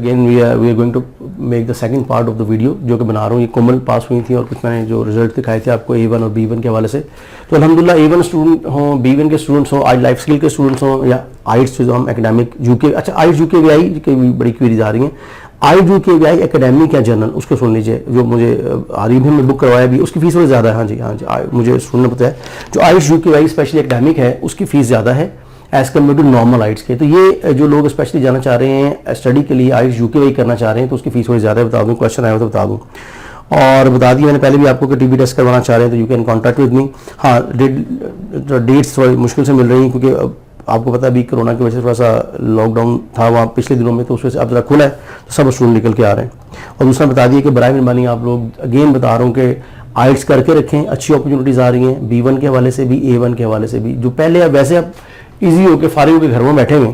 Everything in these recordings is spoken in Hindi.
Again we are going to make the second part of the video जो कि बना रहा हूँ। ये कोमल पास हुई थी और कुछ मैंने जो रिजल्ट दिखाए थे आपको A1 और B1 के हवाले से। तो अल्हम्दुलिल्लाह A1 स्टूडेंट हों, B1 के स्टूडेंट्स हों, आज लाइफ स्किल के स्टूडेंट्स हों या आइट्स जो हम एकेडमिक यूके, अच्छा आइट्स यूके भी आई की बड़ी क्वेरीज आ रही हैं। आइट्स यूके भी आई एकेडमिक या जनरल, उसको सुन लीजिए। जो मुझे हाल ही में बुक करवाया भी, उसकी फीस थोड़ी ज़्यादा है। हाँ जी मुझे सुनना पता है। जो आइट्स यूके आई स्पेशली एकेडमिक है उसकी फीस ज़्यादा है एज़ कम्पेयर टू नॉर्मल आइट्स के। तो ये जो लोग स्पेशली जाना चाह रहे हैं स्टडी के लिए, आइट्स यूके वाई करना चाह रहे हैं, तो उसकी फीस थोड़ी ज़्यादा है। बता दूँ, क्वेश्चन आया तो बता दूँ। और बता दिया मैंने पहले भी आपको कि टीबी टेस्ट करवाना चाह रहे हैं तो you can contact with me. हाँ, डेट्स थोड़ी मुश्किल से मिल रही हैं क्योंकि आपको पता है अभी कोरोना की वजह से थोड़ा सा लॉकडाउन था वहाँ पिछले दिनों में, तो उस वजह से अब ज़रा खुला है तो सब स्टूडेंट निकल के आ रहे हैं। और दूसरा बता दिया कि बराए मेहरबानी आप लोग, अगेन बता रहा हूँ कि आइट्स करके रखें, अच्छी अपॉर्चुनिटीज़ आ रही हैं B1 के हवाले से भी, A1 के हवाले से भी। जो पहले अब वैसे आप ईजी होकर फारिग होकर घर में बैठे हुए,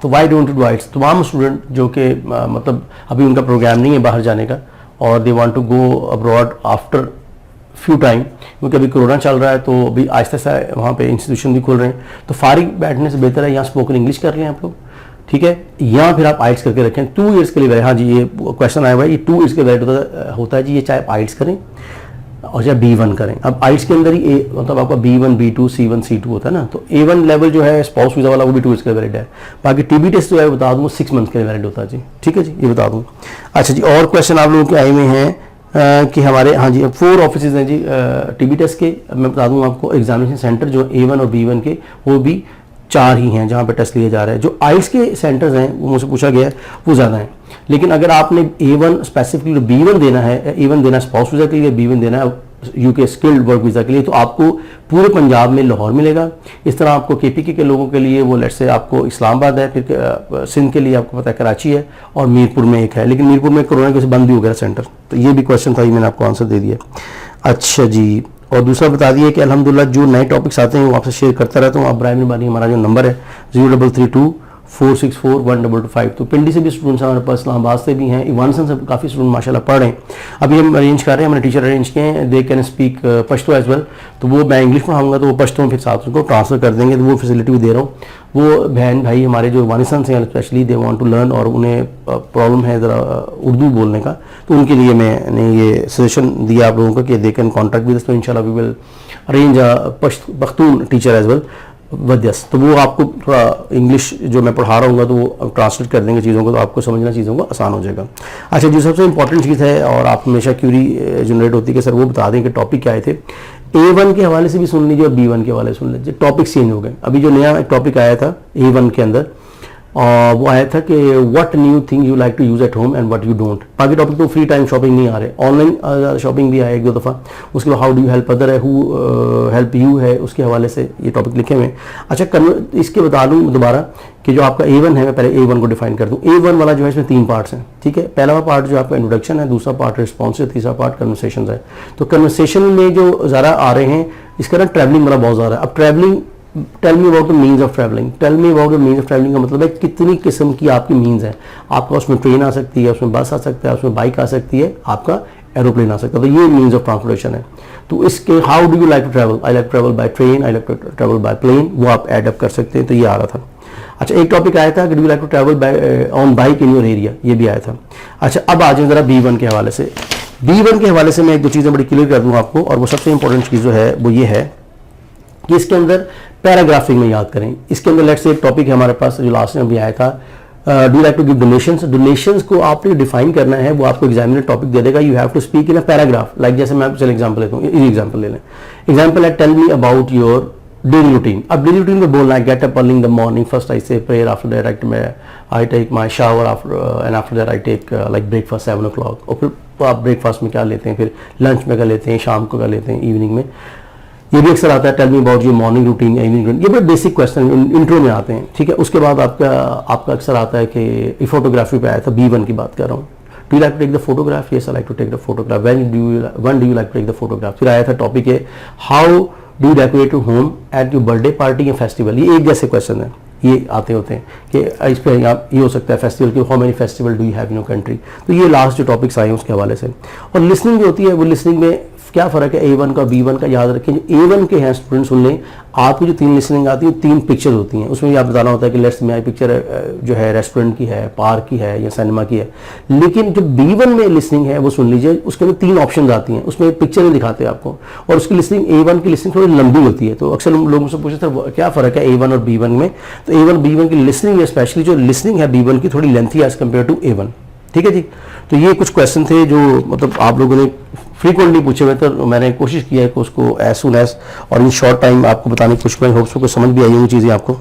तो वाई डोंट डू आइट्स। तमाम स्टूडेंट जो कि मतलब अभी उनका प्रोग्राम नहीं है बाहर जाने का और they want to go abroad after few time, क्योंकि अभी कोरोना चल रहा है तो अभी आहिस्ता आहिस्ता वहाँ पे इंस्टीट्यूशन भी खुल रहे हैं, तो फारिग बैठने से बेहतर है यहाँ स्पोकन इंग्लिश कर रहे हैं आप लोग, ठीक है, या फिर आप आइट्स करके रखें 2 ईयर्स के लिए। हाँ जी, ये क्वेश्चन आया हुआ है, ये 2 ईयर्स के वैलिड होता है जी, ये चाहे आप आइट्स करें और चाहे B1 करें। अब आइट्स के अंदर ही मतलब आपका B1 B2 C1 C2 होता है ना, तो A1 लेवल जो है स्पाउस वीज़ा वाला वो भी 2 ईयर्स के वैलिड है। बाकी टीबी टेस्ट जो है बता दूँ 6 मंथ के लिए वैलिड होता है जी, ठीक है जी, ये बता दूँ। अच्छा जी, और क्वेश्चन आप लोगों के आए हुए हैं कि हमारे, हाँ जी 4 ऑफिसेज हैं जी टीबी टेस्ट के। मैं बता दूँ आपको एग्जामिनेशन सेंटर जो A1 और B1 के वो भी 4 ही हैं जहाँ पे टेस्ट लिए जा रहे हैं। जो आइट्स के सेंटर्स हैं वो मुझसे पूछा गया है वो ज़्यादा हैं, लेकिन अगर आपने A1 स्पेसिफिकली B1 देना है, A1 देना स्पाउस वीज़ा के लिए, B1 देना है यूके स्किल्ड वर्क वीज़ा के लिए, तो आपको पूरे पंजाब में लाहौर मिलेगा। इस तरह आपको KPK के लोगों के लिए वो लेट्स से आपको इस्लामाबाद है, फिर सिंध के लिए आपको पता है कराची है और मीरपुर में एक है, लेकिन मीरपुर में कोरोना की वजह से बंद भी हो गया सेंटर। तो ये भी क्वेश्चन था, ये मैंने आपको आंसर दे दिया। अच्छा जी, और दूसरा बता दिया कि अल्हम्दुलिल्लाह जो नए टॉपिक्स आते हैं वो आपसे शेयर करता रहता हूँ। आप बराए मेहरबानी हमारा जो नंबर है 0332464122 तो पिंडी से भी स्टूडेंट्स हमारे पास, इस्लामाबाद से भी हैं, इवानसन से काफ़ी स्टूडेंट माशाल्लाह पढ़ रहे हैं। अभी हम अरेंज कर रहे हैं, हमने टीचर अरेंज किए हैं, they can speak Pashto as well. तो वो मैं इंग्लिश पढ़ाऊंगा तो वो पश्तो में फिर साथ उनको ट्रांसफर कर देंगे, तो वो फैसिलिटी भी दे रहा हूँ। वो बहन भाई हमारे जो इवानसन से हैं specially they want to learn और उन्हें प्रॉब्लम है ज़रा उर्दू बोलने का, तो उनके लिए मैंने ये सजेशन दिया आप लोगों को कि they can contact with us, तो इंशाल्लाह we will arrange Pakhtun teacher as well वद्यस। तो वो आपको थोड़ा इंग्लिश जो मैं पढ़ा रहा हूँ तो वो ट्रांसलेट कर देंगे चीज़ों को, तो आपको समझना चीज़ों को आसान हो जाएगा। अच्छा, जो सबसे इंपॉर्टेंट चीज़ है और आप हमेशा क्यूरी जनरेट होती है कि सर वो बता दें कि टॉपिक क्या आए थे। A1 के हवाले से भी सुन लीजिए और B1 के हवाले से सुन लीजिए, टॉपिक चेंज हो गए। अभी जो नया एक टॉपिक आया था A1 के अंदर और वो आया था कि what new thing you like to use at home and what you don't. बाकी टॉपिक तो फ्री टाइम शॉपिंग नहीं आ रहे, ऑनलाइन शॉपिंग भी आया 1-2 दफ़ा। उसके बाद how do you help other है, हु हेल्प यू है, उसके हवाले से ये टॉपिक लिखे हुए हैं। अच्छा, इसके बता दूँ दोबारा कि जो आपका A1 है, मैं पहले A1 को डिफाइन कर दूँ। A1 वाला जो है इसमें 3 पार्ट्स हैं, ठीक है। पहला पार्ट जो आपका इंट्रोडक्शन है, दूसरा पार्ट रिस्पॉन्स है, तीसरा पार्ट कन्वर्सेशन है। तो कन्वर्सेशन में जो ज़रा आ रहे हैं इसका ना ट्रैवलिंग वाला बहुत ज़्यादा है। अब travelling, tell me about the means of travelling, tell me about the means of travelling का मतलब है कितनी किस्म की आपकी मीन्स है। आपका उसमें ट्रेन आ सकती है, उसमें बस आ सकता है, उसमें बाइक आ सकती है, आपका एरोप्लेन आ सकता है। तो ये मीन्स ऑफ ट्रांसपोर्टेशन है। तो इसके how do you like to travel, I like travel by train, I like to travel by plane, वो आप एड अप कर सकते हैं। तो ये आ रहा था। अच्छा, एक टॉपिक आया था कि do you like to travel by on bike in your area, ये भी आया था। अच्छा, अब आ जाए ज़रा B1 के हवाले से। B1 के हवाले से मैं 1-2 चीज़ें बड़ी क्लियर कर दूँ आपको, और वो सबसे इंपॉर्टेंट चीज़ जो है वो ये है कि इसके अंदर पैराग्राफिंग में याद करें। इसके अंदर लेट्स से एक टॉपिक है हमारे पास जो लास्ट में भी आया था, do like to give donations. Donations को आपने डिफाइन करना है, वो आपको एग्जामिनर टॉपिक दे देगा। You have to speak in a paragraph, like जैसे मैं चल एग्जांपल लेता हूँ, ये एग्जांपल ले लें। एग्जांपल है tell me about your daily routine. अब डेली रूटीन में बोलना है get up early in the morning, first I say prayer, after that I take my shower, and after that I take like breakfast 7 o'clock। और फिर तो आप ब्रेकफास्ट में क्या लेते हैं, फिर लंच में क्या लेते हैं, शाम को क्या लेते हैं, इवनिंग में। ये भी अक्सर आता है tell me about your morning routine, evening routine. ये बड़े बेसिक क्वेश्चन इंट्रो में आते हैं, ठीक है। उसके बाद आपका अक्सर आता है कि फोटोग्राफी पे आया था, B1 की बात कर रहा हूँ। Do you like to take the photograph, yes I like to take the photograph. When do you like to take the photograph. फिर आया था टॉपिक है how do you decorate your home at your birthday party या फेस्टिवल। ये एक जैसे क्वेश्चन है, ये आते होते हैं कि इस पर ये हो सकता है फेस्टिवल की, how many festival do you have in your country. तो ये लास्ट जो टॉपिक्स आए हैं उसके हवाले से। और लिसनिंग जो होती है वो लिसनिंग में क्या फ़र्क है A1 का B1 का, याद रखें। जो A1 के हैं स्टूडेंट सुन लें, आपकी जो 3 लिसनिंग आती है 3 पिक्चर्स होती हैं, उसमें भी आप बताना होता है कि लेट्स में पिक्चर जो है रेस्टोरेंट की है, पार्क की है या सिनेमा की है। लेकिन जो B1 में लिसनिंग है वो सुन लीजिए, उसके अंदर 3 ऑप्शन आती हैं, उसमें पिक्चर नहीं दिखाते आपको, और उसकी लिसनिंग A1 की लिसनिंग थोड़ी लंबी होती है। तो अक्सर लोग मुझसे पूछते हैं क्या फ़र्क है A1 और B1 में। तो A1 B1 की लिसनिंग, स्पेशली जो लिसनिंग है B1 की, थोड़ी लेंथी है एज कम्पेयर टू A1। ठीक है जी। तो ये कुछ क्वेश्चन थे जो मतलब आप लोगों ने फ्रीक्वेंटली पूछे हुए, तो मैंने कोशिश किया है कि उसको एज सुन एज और इन शॉर्ट टाइम आपको बताने की कोशिश करें। होप्स को समझ भी आई होंगी चीज़ें आपको।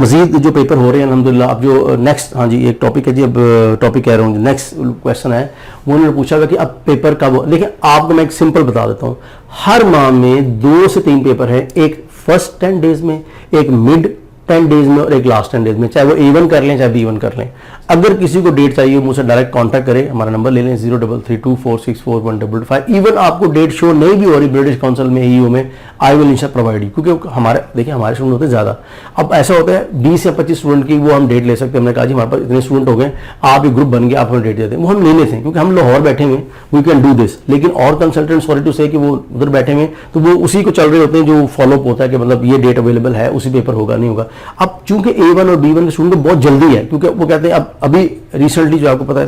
मजीद जो पेपर हो रहे हैं अल्हम्दुलिल्लाह, अब जो नेक्स्ट, हाँ जी एक टॉपिक है जी, अब टॉपिक कह रहा हूँ, नेक्स्ट क्वेश्चन है वो उन्होंने पूछा हुआ कि अब पेपर कब। देखिए आपको मैं एक सिंपल बता देता हूँ, हर माह में 2 से 3 पेपर है, एक फर्स्ट 10 डेज में, एक मिड 10 डेज में और एक लास्ट 10 डेज में, चाहे वो A1 कर लें चाहे B1 कर लें। अगर किसी को डेट चाहिए मुझसे डायरेक्ट कांटेक्ट करें, हमारा नंबर ले लें 0332464155। इवन आपको डेट शो नहीं भी हो रही ब्रिटिश काउंसिल में, EO में, I will ensure provide you, क्योंकि हमारे देखिए हमारे स्टूडेंट होते हैं ज़्यादा। अब ऐसा होता है 20 या 25 स्टूडेंट की वो हम डेट ले सकते हैं। हमने कहा जी हमारे पास इतने स्टूडेंट हो गए, आप एक ग्रुप बन गया, आप हमें डेट देते हैं, वो हम ले लेते हैं क्योंकि हम लाहौर बैठे हुए, वी कैन डू दिस। लेकिन और कंसल्टेंट सॉरी टू से कि वो उधर बैठे हुए, तो वो उसी को चल रहे होते हैं जो फॉलोअप होता है कि मतलब ये डेट अवेलेबल है, उसी पेपर होगा नहीं होगा। अब चूंकि A1 और B1 के स्टूडेंट को बहुत जल्दी है, क्योंकि वो कहते हैं अब अभी रिसेंटली जो आपको पता है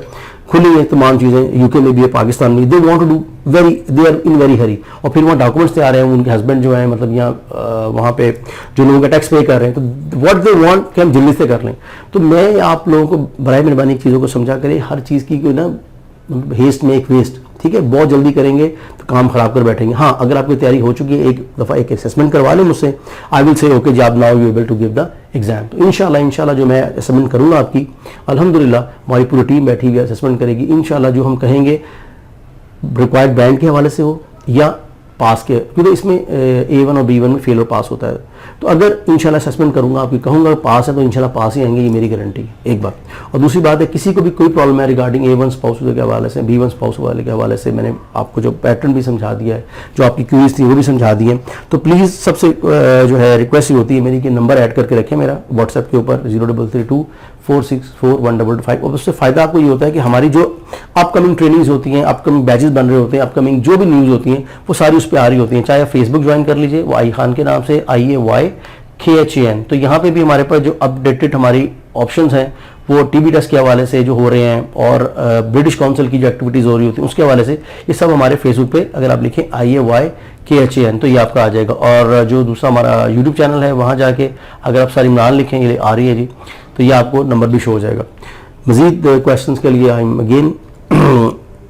खुली है तमाम चीज़ें, यूके में भी है, पाकिस्तान में, they want to do very, they are in very hurry, और फिर वहाँ डॉक्यूमेंट्स तैयार हैं, उनके हस्बैंड जो है मतलब यहाँ वहाँ पे जो लोगों का टैक्स पे कर रहे हैं, तो व्हाट दे वांट कि हम जल्दी से कर लें। तो मैं आप लोगों को बराए मेहरबानी चीज़ों को समझा करें, हर चीज़ की कोई ना हेस्ट में एक वेस्ट, ठीक है, बहुत जल्दी करेंगे तो काम खराब कर बैठेंगे। हाँ अगर आपकी तैयारी हो चुकी है, एक दफ़ा एक असेसमेंट करवा लें मुझसे, आई विल से ओके जी आप now you able to give the exam. तो इंशाल्लाह जो मैं असेसमेंट करूँगा आपकी, अल्हम्दुलिल्लाह हमारी पूरी टीम बैठी हुई असेसमेंट करेगी। इंशाल्लाह जो हम कहेंगे रिक्वायर्ड बैंड के हवाले से हो या पास के, क्योंकि इसमें A1 और B1 में फेल और पास होता है। तो अगर इंशाल्लाह असेसमेंट करूंगा आपकी, कहूँगा पास है तो इंशाल्लाह पास ही आएंगे, ये मेरी गारंटी है, एक बात। और दूसरी बात है किसी को भी कोई प्रॉब्लम है रिगार्डिंग A1 स्पाउस के हवाले से, B1 स्पाउस वाले के हवाले से, मैंने आपको जो पैटर्न भी समझा दिया है, जो आपकी क्यूरीज थी वो भी समझा दी है। तो प्लीज़ सबसे जो है रिक्वेस्ट होती है मेरी कि नंबर ऐड करके रखें मेरा व्हाट्सएप के ऊपर 0332464155। और उससे फ़ायदा आपको ये होता है कि हमारी जो अपकमिंग ट्रेनिंग्स होती हैं, अपकमिंग बैचेस बन रहे होते हैं, अपकमिंग जो भी न्यूज़ होती हैं वो सारी उस पर आ रही होती हैं। चाहे आप फेसबुक ज्वाइन कर लीजिए, वो आई खान के नाम से, IAYKHAN। तो यहाँ पे भी हमारे पास जो अपडेटेड हमारी ऑप्शंस हैं वो TB टेस्ट के हवाले से जो हो रहे हैं, और ब्रिटिश काउंसिल की जो एक्टिविटीज़ हो रही होती हैं उसके हवाले से, ये सब हमारे फेसबुक पे अगर आप लिखें IAYKHAN तो ये आपका आ जाएगा। और जो दूसरा हमारा यूट्यूब चैनल है वहाँ जाके अगर आप सारी इमरान लिखें, ये आ रही है जी, तो ये आपको नंबर भी शो हो जाएगा। मज़ीद क्वेश्चन के लिए I am again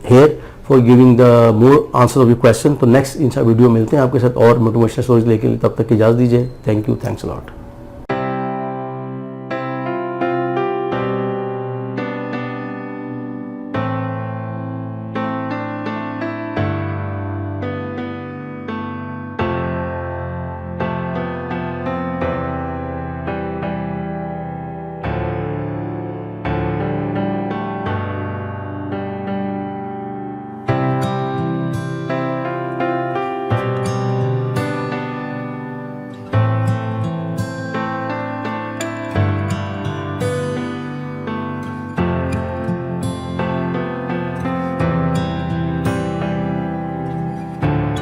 here for giving the more answer of your question. तो नेक्स्ट इन वीडियो मिलते हैं आपके साथ और मोटिवेशनल स्टोरीज लेके, तब तक की इजाज़त दीजिए। Thank you, thanks a lot.